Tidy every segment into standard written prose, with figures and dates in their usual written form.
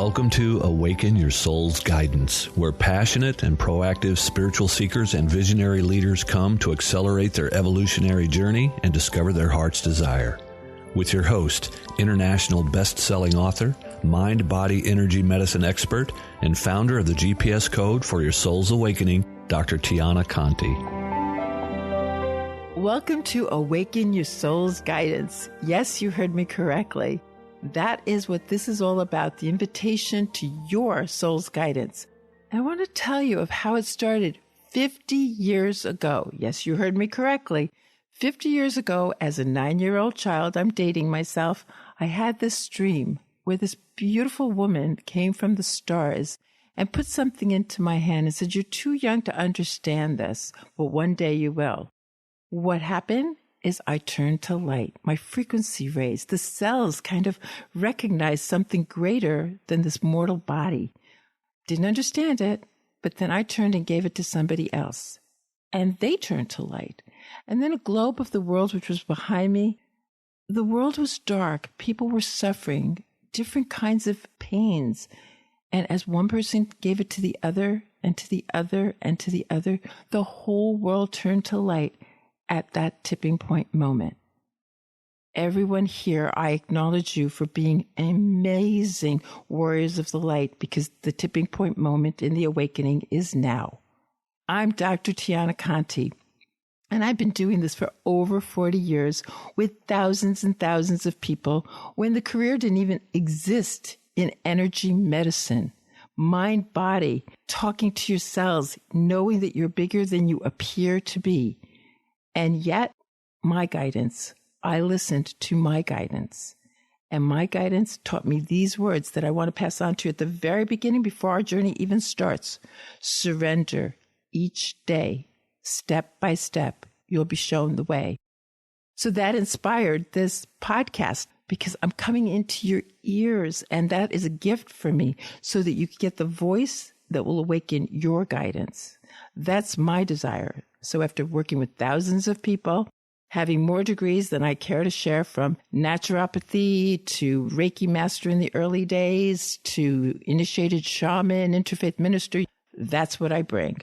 Welcome to Awaken Your Soul's Guidance, where passionate and proactive spiritual seekers and visionary leaders come to accelerate their evolutionary journey and discover their heart's desire. With your host, international best-selling author, mind-body energy medicine expert, and founder of the GPS Code for Your Soul's Awakening, Dr. Tiana Conti. Welcome to Awaken Your Soul's Guidance. Yes, you heard me correctly. That is what this is all about, the invitation to your soul's guidance. And I want to tell you of how it started 50 years ago. Yes, you heard me correctly. 50 years ago, as a 9-year-old child, I'm dating myself, I had this dream where this beautiful woman came from the stars and put something into my hand and said, "You're too young to understand this, but one day you will." What happened is I turned to light. My frequency raised. The cells kind of recognized something greater than this mortal body. Didn't understand it, but then I turned and gave it to somebody else. And they turned to light. And then a globe of the world, which was behind me, the world was dark. People were suffering, different kinds of pains. And as one person gave it to the other, and to the other, and to the other, the whole world turned to light at that tipping point moment. Everyone here, I acknowledge you for being amazing warriors of the light, because the tipping point moment in the awakening is now. I'm Dr. Tiana Conti, and I've been doing this for over 40 years with thousands and thousands of people when the career didn't even exist in energy medicine. Mind, body, talking to your cells, knowing that you're bigger than you appear to be. And yet, my guidance, I listened to my guidance. And my guidance taught me these words that I want to pass on to you at the very beginning before our journey even starts. Surrender each day, step by step, you'll be shown the way. So that inspired this podcast, because I'm coming into your ears, and that is a gift for me, so that you can get the voice that will awaken your guidance. That's my desire. So after working with thousands of people, having more degrees than I care to share, from naturopathy to Reiki master in the early days to initiated shaman, interfaith minister, that's what I bring.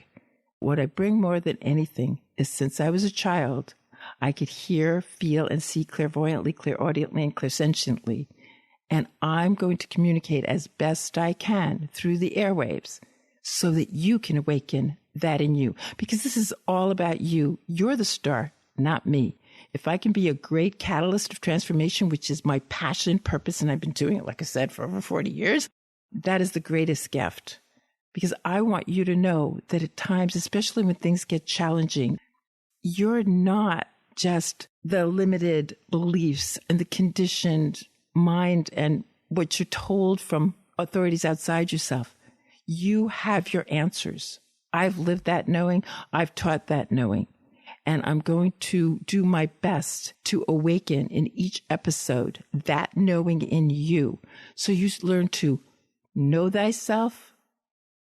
What I bring more than anything is, since I was a child, I could hear, feel, and see clairvoyantly, clairaudiently, and clairsentiently. And I'm going to communicate as best I can through the airwaves so that you can awaken that in you. Because this is all about you. You're the star, not me. If I can be a great catalyst of transformation, which is my passion, purpose, and I've been doing it, like I said, for over 40 years, that is the greatest gift. Because I want you to know that at times, especially when things get challenging, you're not just the limited beliefs and the conditioned mind and what you're told from authorities outside yourself. You have your answers. I've lived that knowing. I've taught that knowing. And I'm going to do my best to awaken in each episode that knowing in you. So you learn to know thyself,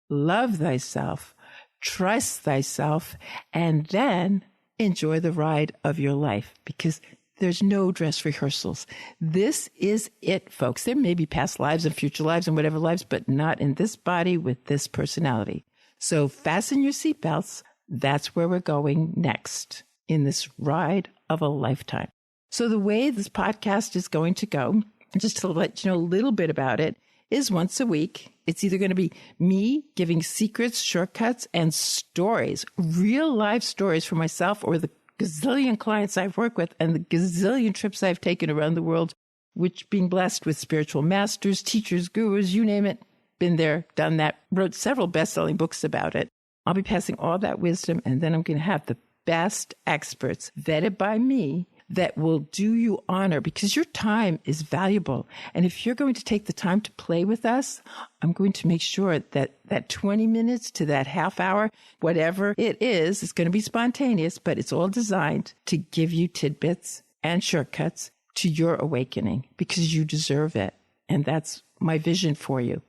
love thyself, trust thyself, and then enjoy the ride of your life, because there's no dress rehearsals. This is it, folks. There may be past lives and future lives and whatever lives, but not in this body with this personality. So fasten your seatbelts. That's where we're going next in this ride of a lifetime. So the way this podcast is going to go, just to let you know a little bit about it, is once a week. It's either going to be me giving secrets, shortcuts, and stories, real life stories for myself or the gazillion clients I've worked with and the gazillion trips I've taken around the world, which being blessed with spiritual masters, teachers, gurus, you name it, been there, done that, wrote several best-selling books about it. I'll be passing all that wisdom, and then I'm going to have the best experts vetted by me that will do you honor, because your time is valuable. And if you're going to take the time to play with us, I'm going to make sure that that 20 minutes to that half hour, whatever it is, it's going to be spontaneous, but it's all designed to give you tidbits and shortcuts to your awakening, because you deserve it. And that's my vision for you.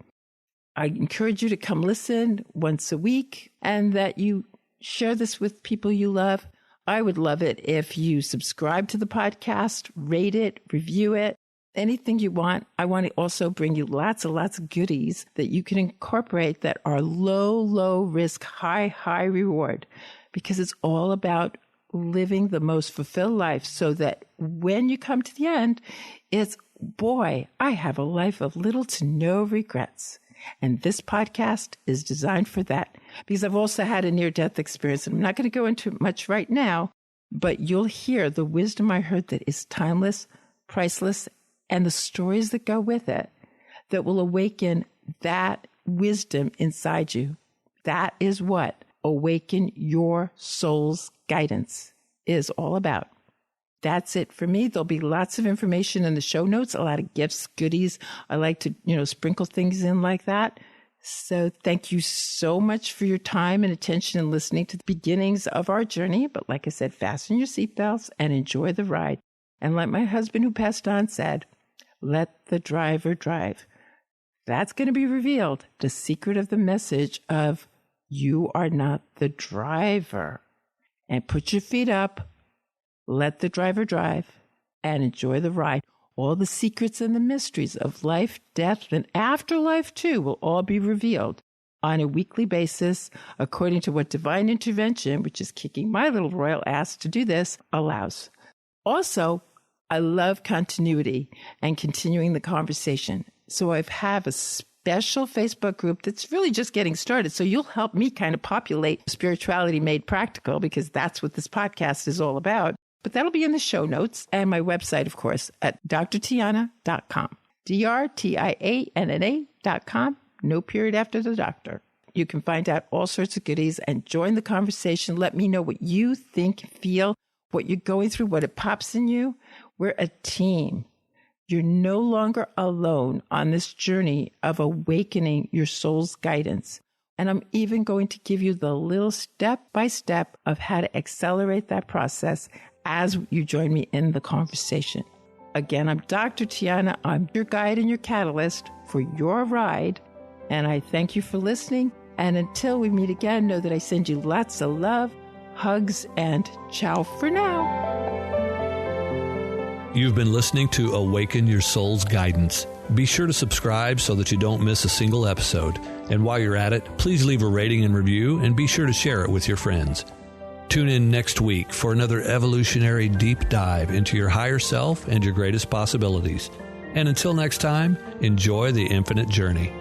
I encourage you to come listen once a week, and that you share this with people you love. I would love it if you subscribe to the podcast, rate it, review it. anything you want. I want to also bring you lots of goodies that you can incorporate that are low risk, high reward, because it's all about living the most fulfilled life so that when you come to the end, it's, boy, I have a life of little to no regrets. And this podcast is designed for that, because I've also had a near-death experience, and I'm not going to go into much right now, but you'll hear the wisdom I heard that is timeless, priceless, and the stories that go with it that will awaken that wisdom inside you. That is what Awaken Your Soul's Guidance is all about. That's it for me. There'll be lots of information in the show notes, a lot of gifts, goodies. I like to, sprinkle things in like that. So thank you so much for your time and attention and listening to the beginnings of our journey. But like I said, fasten your seatbelts and enjoy the ride. And like my husband who passed on said, let the driver drive. That's going to be revealed. The secret of the message of you are not the driver. And put your feet up. Let the driver drive and enjoy the ride. All the secrets and the mysteries of life, death, and afterlife too will all be revealed on a weekly basis according to what divine intervention, which is kicking my little royal ass to do this, allows. Also, I love continuity and continuing the conversation. So I have a special Facebook group that's really just getting started. So you'll help me kind of populate Spirituality Made Practical, because that's what this podcast is all about. But that'll be in the show notes and my website, of course, at drtiana.com. drtiana.com. No period after the doctor. You can find out all sorts of goodies and join the conversation. Let me know what you think, feel, what you're going through, what it pops in you. We're a team. You're no longer alone on this journey of awakening your soul's guidance. And I'm even going to give you the little step by step of how to accelerate that process as you join me in the conversation. Again, I'm Dr. Tiana. I'm your guide and your catalyst for your ride. And I thank you for listening. And until we meet again, know that I send you lots of love, hugs, and ciao for now. You've been listening to Awaken Your Soul's Guidance. Be sure to subscribe so that you don't miss a single episode. And while you're at it, please leave a rating and review, and be sure to share it with your friends. Tune in next week for another evolutionary deep dive into your higher self and your greatest possibilities. And until next time, enjoy the infinite journey.